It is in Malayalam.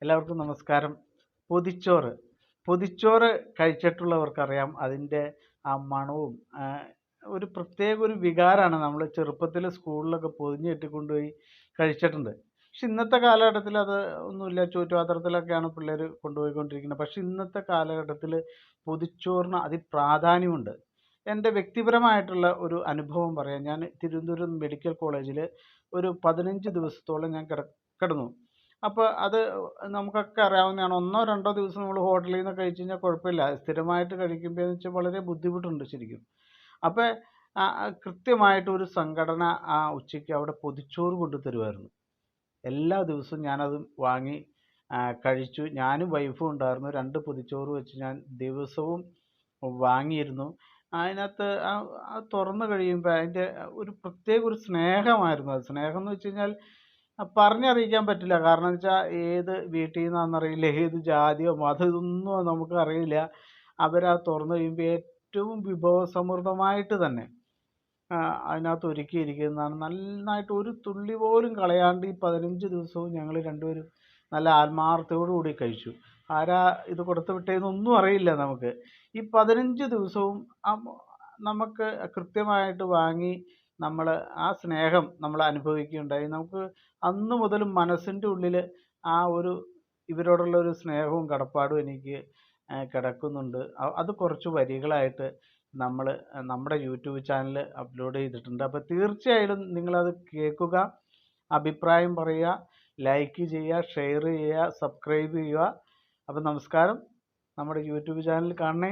എല്ലാവർക്കും നമസ്കാരം. പൊതിച്ചോറ് പൊതിച്ചോറ് കഴിച്ചിട്ടുള്ളവർക്കറിയാം അതിൻ്റെ ആ മണവും ഒരു പ്രത്യേക ഒരു വികാരമാണ്. നമ്മൾ ചെറുപ്പത്തിൽ സ്കൂളിലൊക്കെ പൊതിഞ്ഞ് കെട്ടിക്കൊണ്ടുപോയി കഴിച്ചിട്ടുണ്ട്. പക്ഷെ ഇന്നത്തെ കാലഘട്ടത്തിൽ അത് ഒന്നുമില്ല. ചുറ്റുപാത്രത്തിലൊക്കെയാണ് പിള്ളേർ കൊണ്ടുപോയിക്കൊണ്ടിരിക്കുന്നത്. പക്ഷെ ഇന്നത്തെ കാലഘട്ടത്തിൽ പൊതിച്ചോറിന് അതിപ്രാധാന്യമുണ്ട്. എൻ്റെ വ്യക്തിപരമായിട്ടുള്ള ഒരു അനുഭവം പറയാം. ഞാൻ തിരുവനന്തപുരം മെഡിക്കൽ കോളേജിൽ ഒരു 15 ദിവസത്തോളം ഞാൻ കിടന്നു. അപ്പോൾ അത് നമുക്കൊക്കെ അറിയാവുന്നതാണ്. 1 2 ദിവസം നമ്മൾ ഹോട്ടലിൽ നിന്ന് കഴിച്ച് കഴിഞ്ഞാൽ കുഴപ്പമില്ല. സ്ഥിരമായിട്ട് കഴിക്കുമ്പോൾ എന്ന് വെച്ചാൽ വളരെ ബുദ്ധിമുട്ടുണ്ട് ശരിക്കും. അപ്പോൾ കൃത്യമായിട്ട് ഒരു സംഘടന ആ ഉച്ചയ്ക്ക് അവിടെ പൊതിച്ചോറ് കൊണ്ടു തരുമായിരുന്നു. എല്ലാ ദിവസവും ഞാനത് വാങ്ങി കഴിച്ചു. ഞാനും വൈഫും ഉണ്ടായിരുന്നു. 2 പൊതിച്ചോറ് വെച്ച് ഞാൻ ദിവസവും വാങ്ങിയിരുന്നു. അതിനകത്ത് തുറന്ന് കഴിയുമ്പോൾ അതിൻ്റെ ഒരു പ്രത്യേക ഒരു സ്നേഹമായിരുന്നു അത്. സ്നേഹം എന്ന് വെച്ച് കഴിഞ്ഞാൽ പറഞ്ഞറിയിക്കാൻ പറ്റില്ല. കാരണം എന്ന് വെച്ചാൽ ഏത് വീട്ടിൽ നിന്നാണെന്നറിയില്ല, ഏത് ജാതിയോ മതം ഇതൊന്നും നമുക്ക് അറിയില്ല. അവരാ തുറന്ന് കഴിയുമ്പോൾ ഏറ്റവും വിഭവസമൃദ്ധമായിട്ട് തന്നെ അതിനകത്ത് ഒരുക്കിയിരിക്കുന്നതാണ്. നന്നായിട്ട് ഒരു തുള്ളി പോലും കളയാണ്ട് ഈ 15 ദിവസവും ഞങ്ങൾ രണ്ടുപേരും നല്ല ആത്മാർത്ഥതയോടു കൂടി കഴിച്ചു. ആരാ ഇത് കൊടുത്തു വിട്ടതെന്നൊന്നും അറിയില്ല നമുക്ക്. ഈ 15 ദിവസവും നമുക്ക് കൃത്യമായിട്ട് വാങ്ങി നമ്മൾ ആ സ്നേഹം നമ്മൾ അനുഭവിക്കുകയുണ്ടായി. നമുക്ക് അന്ന് മുതൽ മനസ്സിൻ്റെ ഉള്ളിൽ ആ ഒരു ഇവരോടുള്ള ഒരു സ്നേഹവും കടപ്പാടും എനിക്ക് കിടക്കുന്നുണ്ട്. അത് കുറച്ച് വരികളായിട്ട് നമ്മൾ നമ്മുടെ യൂട്യൂബ് ചാനൽ അപ്ലോഡ് ചെയ്തിട്ടുണ്ട്. അപ്പോൾ തീർച്ചയായിട്ടും നിങ്ങളത് കേൾക്കുക, അഭിപ്രായം പറയുക, ലൈക്ക് ചെയ്യുക, ഷെയർ ചെയ്യുക, സബ്സ്ക്രൈബ് ചെയ്യുക. അപ്പോൾ നമസ്കാരം. നമ്മുടെ യൂട്യൂബ് ചാനൽ കാണണേ.